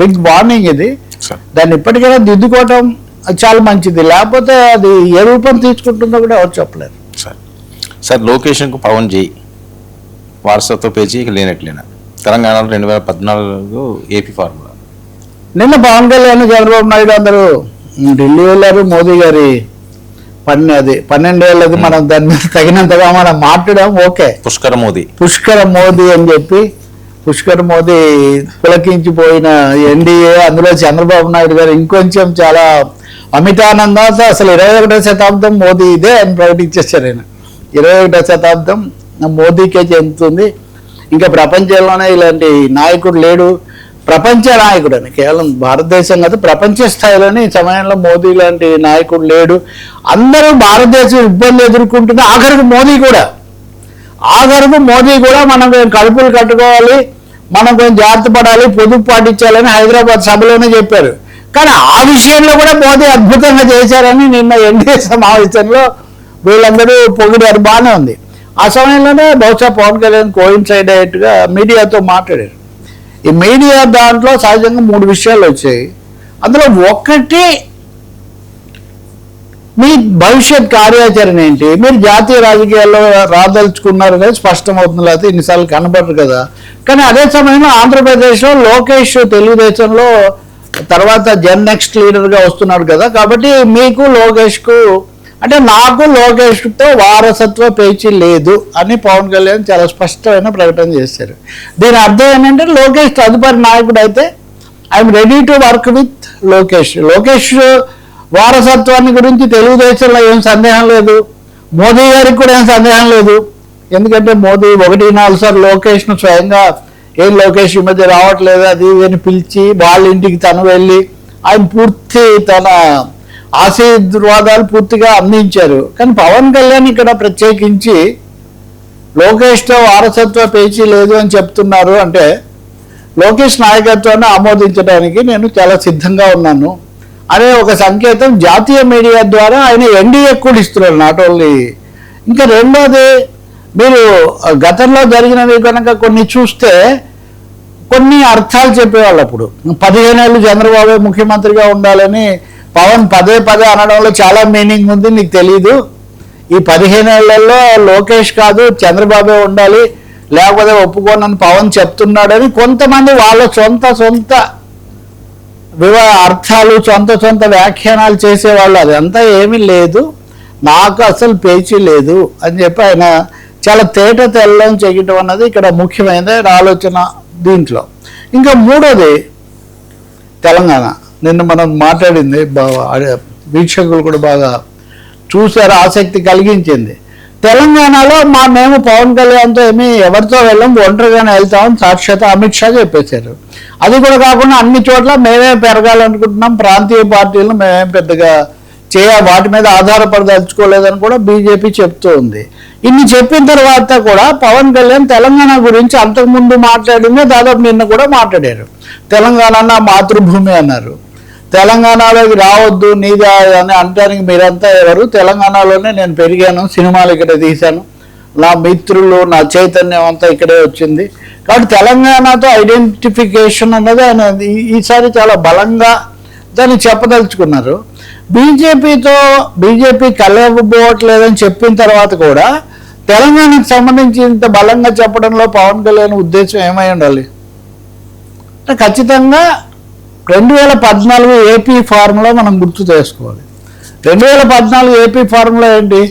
Big warning ఇది. దాన్ని ఇప్పటికైనా దిద్దుకోవటం చాలా మంచిది, లేకపోతే అది ఏ రూపం తీసుకుంటుందో కూడా ఎవరు చెప్పలేరు. సార్ లొకేషన్కు పవన్ జై వారసత్వ పేజీ లేనట్లేనా తెలంగాణలో 2014 ఏపీ ఫార్ములా. నిన్న పవన్ కళ్యాణ్ చంద్రబాబు నాయుడు అందరూ ఢిల్లీ వెళ్ళారు. మోదీ గారి 12 ఏళ్ళది, మనం దాని మీద తగినంతగా మనం మాట్లాడాం. ఓకే, పుష్కర మోదీ అని చెప్పి పుష్కర్ మోదీ పులకించిపోయిన ఎన్డీఏ, అందులో చంద్రబాబు నాయుడు గారు ఇంకొంచెం చాలా అమితానందంతో అసలు 21వ శతాబ్దం మోదీ ఇదే అని ప్రకటించేశారు. ఆయన 21వ శతాబ్దం మోదీకే చెందుతుంది, ఇంకా ప్రపంచంలోనే ఇలాంటి నాయకుడు లేడు, ప్రపంచ నాయకుడు అని, కేవలం భారతదేశం కాదు ప్రపంచ స్థాయిలోని ఈ సమయంలో మోదీ లాంటి నాయకుడు లేడు. అందరూ భారతదేశం ఇబ్బంది ఎదుర్కొంటుంది, ఆఖరికి మోదీ కూడా మనం కడుపులు కట్టుకోవాలి, మనం కొంచెం జాగ్రత్త పడాలి, పొదుపు పాటించాలని హైదరాబాద్ సభలోనే చెప్పారు. కానీ ఆ విషయంలో కూడా మోదీ అద్భుతంగా చేశారని నిన్న ఎన్డీఏ సమావేశంలో వీళ్ళందరూ పొగిడారు, బాగానే ఉంది. ఆ సమయంలోనే బహుశా పవన్ కళ్యాణ్ కోయిన్సైడ్ అయ్యేట్టుగా మీడియాతో మాట్లాడారు. ఈ మీడియా దాంట్లో సహజంగా 3 విషయాలు వచ్చాయి. అందులో ఒకటి, మీ భవిష్యత్ కార్యాచరణ ఏంటి, మీరు జాతీయ రాజకీయాల్లో రాదలుచుకున్నారు కదా స్పష్టమవుతుంది, లేకపోతే ఇన్నిసార్లు కనబడరు కదా. కానీ అదే సమయంలో ఆంధ్రప్రదేశ్లో లోకేష్ తెలుగుదేశంలో తర్వాత జన్ నెక్స్ట్ లీడర్గా వస్తున్నాడు కదా, కాబట్టి మీకు లోకేష్కు అంటే నాకు లోకేష్తో వారసత్వ పేచీ లేదు అని పవన్ కళ్యాణ్ చాలా స్పష్టమైన ప్రకటన చేశారు. దీని అర్థం ఏంటంటే లోకేష్ తదుపరి నాయకుడు అయితే I'm ready to work with Lokesh వారసత్వాన్ని గురించి తెలుగుదేశంలో ఏం సందేహం లేదు, మోదీ గారికి కూడా ఏం సందేహం లేదు. ఎందుకంటే మోదీ 1-4 సార్లు లోకేష్ను స్వయంగా ఏం లోకేష్ ఈ మధ్య రావట్లేదు అది అని పిలిచి వాళ్ళ ఇంటికి తను వెళ్ళి ఆయన పూర్తి తన ఆశీర్వాదాలు పూర్తిగా అందించారు. కానీ పవన్ కళ్యాణ్ ఇక్కడ ప్రత్యేకించి లోకేష్తో వారసత్వ పేచీ లేదు అని చెప్తున్నారు. అంటే లోకేష్ నాయకత్వాన్ని ఆమోదించడానికి నేను చాలా సిద్ధంగా ఉన్నాను అనే ఒక సంకేతం జాతీయ మీడియా ద్వారా ఆయన ఎన్డీఏ కూడా ఇస్తున్నారు, నాట్ ఓన్లీ. ఇంకా రెండోది, మీరు గతంలో జరిగినవి కనుక కొన్ని చూస్తే కొన్ని అర్థాలు చెప్పేవాళ్ళు. అప్పుడు 15 ఏళ్ళు చంద్రబాబు ముఖ్యమంత్రిగా ఉండాలని పవన్ పదే అనడంలో చాలా మీనింగ్ ఉంది, నీకు తెలీదు. ఈ 15 ఏళ్లలో లోకేష్ కాదు చంద్రబాబే ఉండాలి, లేకపోతే ఒప్పుకోనని పవన్ చెప్తున్నాడని కొంతమంది వాళ్ళ సొంత అర్థాలు సొంత వ్యాఖ్యానాలు చేసేవాళ్ళు. అదంతా ఏమీ లేదు, నాకు అసలు పేచీ లేదు అని చెప్పి ఆయన చాలా తేట తెల్లం చేయటం అన్నది ఇక్కడ ముఖ్యమైనది ఆలోచన దీంట్లో. ఇంకా మూడోది తెలంగాణ, నిన్న మనం మాట్లాడింది వీక్షకులు కూడా బాగా చూశారు, ఆసక్తి కలిగించింది. తెలంగాణలో మేము పవన్ కళ్యాణ్తో ఎవరితో వెళ్ళాం, ఒంటరిగానే వెళ్తామని సాక్షాత్ అమిత్ షా చెప్పేశారు. అది కూడా కాకుండా అన్ని చోట్ల మేమే పెరగాలనుకుంటున్నాం, ప్రాంతీయ పార్టీలను మేమేం పెద్దగా వాటి మీద ఆధారపడదలుచుకోలేదని కూడా బీజేపీ చెప్తూ ఉంది. ఇన్ని చెప్పిన తర్వాత కూడా పవన్ కళ్యాణ్ తెలంగాణ గురించి అంతకుముందు మాట్లాడిందే దాదాపు నిన్న కూడా మాట్లాడారు. తెలంగాణ నా మాతృభూమి అన్నారు, తెలంగాణలోకి రావద్దు నీది అని అనడానికి మీరంతా ఎవరు, తెలంగాణలోనే నేను పెరిగాను, సినిమాలు ఇక్కడ తీశాను, నా మిత్రులు నా చైతన్యం అంతా ఇక్కడే వచ్చింది, కాబట్టి తెలంగాణతో ఐడెంటిఫికేషన్ అన్నది ఆయన ఈసారి చాలా బలంగా దాన్ని చెప్పదలుచుకున్నారు. బీజేపీ కలవబోవట్లేదని చెప్పిన తర్వాత కూడా తెలంగాణకు సంబంధించి ఇంత బలంగా చెప్పడంలో పవన్ కళ్యాణ్ ఉద్దేశం ఏమై ఉండాలి అంటే ఖచ్చితంగా 2014 ఏపీ ఫార్ములా మనం గుర్తు చేసుకోవాలి. 2014 ఏపీ ఫార్ములా ఏంటి,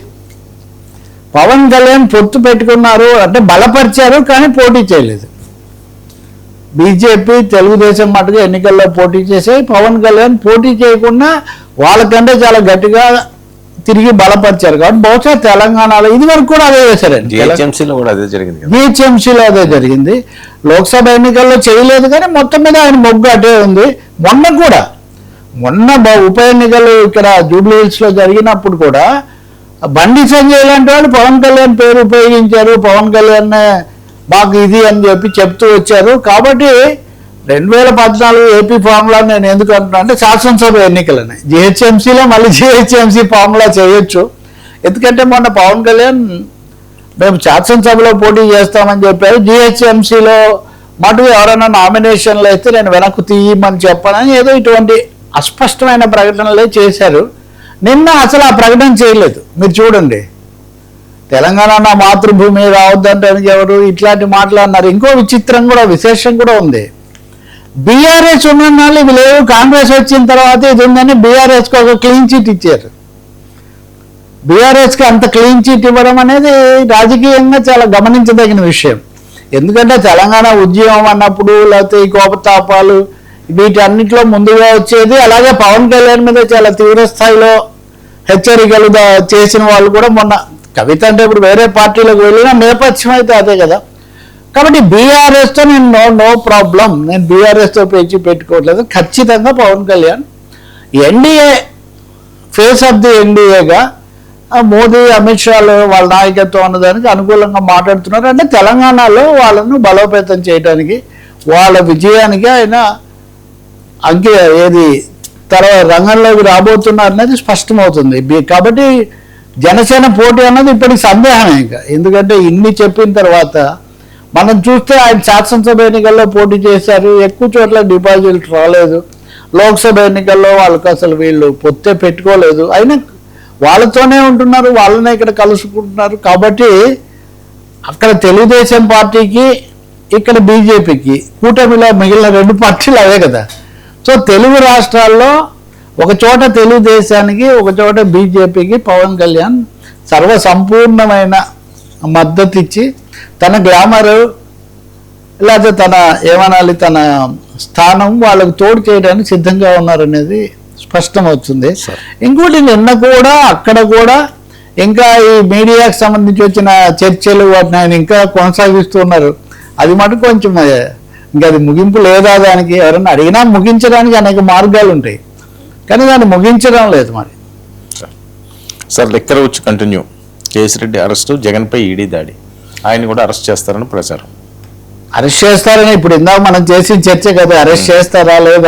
పవన్ కళ్యాణ్ పొత్తు పెట్టుకున్నారు అంటే బలపరిచారు కానీ పోటీ చేయలేదు. బీజేపీ తెలుగుదేశం మటుగా ఎన్నికల్లో పోటీ చేసే, పవన్ కళ్యాణ్ పోటీ చేయకుండా వాళ్ళకంటే చాలా గట్టిగా తిరిగి బలపరిచారు. కాబట్టి బహుశా తెలంగాణలో ఇది వరకు కూడా అదే చేశారండి, జిహెచ్ఎంసీలో అదే జరిగింది. లోక్సభ ఎన్నికల్లో చేయలేదు కానీ మొత్తం మీద ఆయన మొగ్గు అటే ఉంది. మొన్న ఉప ఎన్నికలు ఇక్కడ జూబ్లీ హిల్స్లో జరిగినప్పుడు కూడా బండి సంజయ్ లాంటి వాళ్ళు పవన్ కళ్యాణ్ పేరు ఉపయోగించారు, పవన్ కళ్యాణ్ మాకు ఇది అని చెప్పి చెప్తూ వచ్చారు. కాబట్టి 2014 ఏపీ ఫార్ములా నేను ఎందుకు అంటున్నా అంటే శాసనసభ ఎన్నికలని, జిహెచ్ఎంసీలో మళ్ళీ జిహెచ్ఎంసీ ఫార్ములా చేయొచ్చు. ఎందుకంటే మొన్న పవన్ కళ్యాణ్ మేము శాసనసభలో పోటీ చేస్తామని చెప్పారు, జిహెచ్ఎంసీలో మటుకు ఎవరైనా నామినేషన్లు అయితే నేను వెనక్కు తీయమని చెప్పానని ఏదో ఇటువంటి అస్పష్టమైన ప్రకటనలే చేశారు. నిన్న అసలు ఆ ప్రకటన చేయలేదు. మీరు చూడండి, తెలంగాణ నా మాతృభూమి రావద్దంటే ఎవరు ఇట్లాంటి మాట్లాడినారు. ఇంకో విచిత్రం కూడా, విశేషం కూడా ఉంది. బీఆర్ఎస్ ఉన్ననాళ్ళు ఇవి లేవు, కాంగ్రెస్ వచ్చిన తర్వాత ఇది ఉందని బీఆర్ఎస్కి ఒక క్లీన్ చిట్ ఇచ్చారు. బీఆర్ఎస్కి అంత క్లీన్ చిట్ ఇవ్వడం అనేది రాజకీయంగా చాలా గమనించదగిన విషయం. ఎందుకంటే తెలంగాణ ఉద్యమం అన్నప్పుడు లేకపోతే ఈ కోపతాపాలు వీటన్నిటిలో ముందుగా వచ్చేది. అలాగే పవన్ కళ్యాణ్ మీద చాలా తీవ్ర స్థాయిలో హెచ్చరికలు చేసిన వాళ్ళు కూడా మొన్న కవిత అంటే ఇప్పుడు వేరే పార్టీలకు వెళ్ళిన నేపథ్యం అయితే అదే కదా. కాబట్టి బీఆర్ఎస్తో నేను నో ప్రాబ్లం, నేను బీఆర్ఎస్తో పేచి పెట్టుకోవట్లేదు. ఖచ్చితంగా Pawan Kalyan NDA face of the ఎన్డీఏగా మోదీ అమిత్ షాలు వాళ్ళ నాయకత్వం అన్నదానికి అనుకూలంగా మాట్లాడుతున్నారు. అంటే తెలంగాణలో వాళ్ళను బలోపేతం చేయడానికి, వాళ్ళ విజయానికి ఆయన ఏది తర్వాత రంగంలోకి రాబోతున్నారు అనేది స్పష్టమవుతుంది. కాబట్టి జనసేన పోటీ అన్నది ఇప్పటికి సందేహమే. ఇంకా ఎందుకంటే ఇన్ని చెప్పిన తర్వాత మనం చూస్తే ఆయన శాసనసభ ఎన్నికల్లో పోటీ చేశారు, ఎక్కువ చోట్ల డిపాజిట్లు రాలేదు. లోక్సభ ఎన్నికల్లో వాళ్ళకి అసలు వీళ్ళు పొత్తే పెట్టుకోలేదు, అయినా వాళ్ళతోనే ఉంటున్నారు, వాళ్ళనే ఇక్కడ కలుసుకుంటున్నారు. కాబట్టి అక్కడ తెలుగుదేశం పార్టీకి, ఇక్కడ బీజేపీకి కూటమిలో మిగిలిన రెండు పార్టీలు అవే కదా. సో తెలుగు రాష్ట్రాల్లో ఒక చోట తెలుగుదేశానికి, ఒక చోట బీజేపీకి పవన్ కళ్యాణ్ సర్వసంపూర్ణమైన మద్దతు ఇచ్చి తన గ్లామరు లేకపోతే తన ఏమనాలి తన స్థానం వాళ్ళకు తోడు చేయడానికి సిద్ధంగా ఉన్నారనేది స్పష్టమవుతుంది. ఇంకోటి నిన్న కూడా అక్కడ కూడా ఇంకా ఈ మీడియాకు సంబంధించి వచ్చిన చర్చలు వాటిని ఆయన ఇంకా కొనసాగిస్తున్నారు. అది మటుకు కొంచెం ఇంకా అది ముగింపు లేదా, దానికి ఎవరైనా అడిగినా ముగించడానికి అనేక మార్గాలు ఉంటాయి, కానీ దాన్ని ముగించడం లేదు. మరి సార్ లెక్కర వచ్చి కంటిన్యూ, కేసిరెడ్డి అరెస్టు, జగన్పై ఈడీ దాడి, ఆయన కూడా అరెస్ట్ చేస్తారని ప్రచారం. అరెస్ట్ చేస్తారని ఇప్పుడు ఇందాక మనం చేసిన చర్చ కదా, అరెస్ట్ చేస్తారా లేదా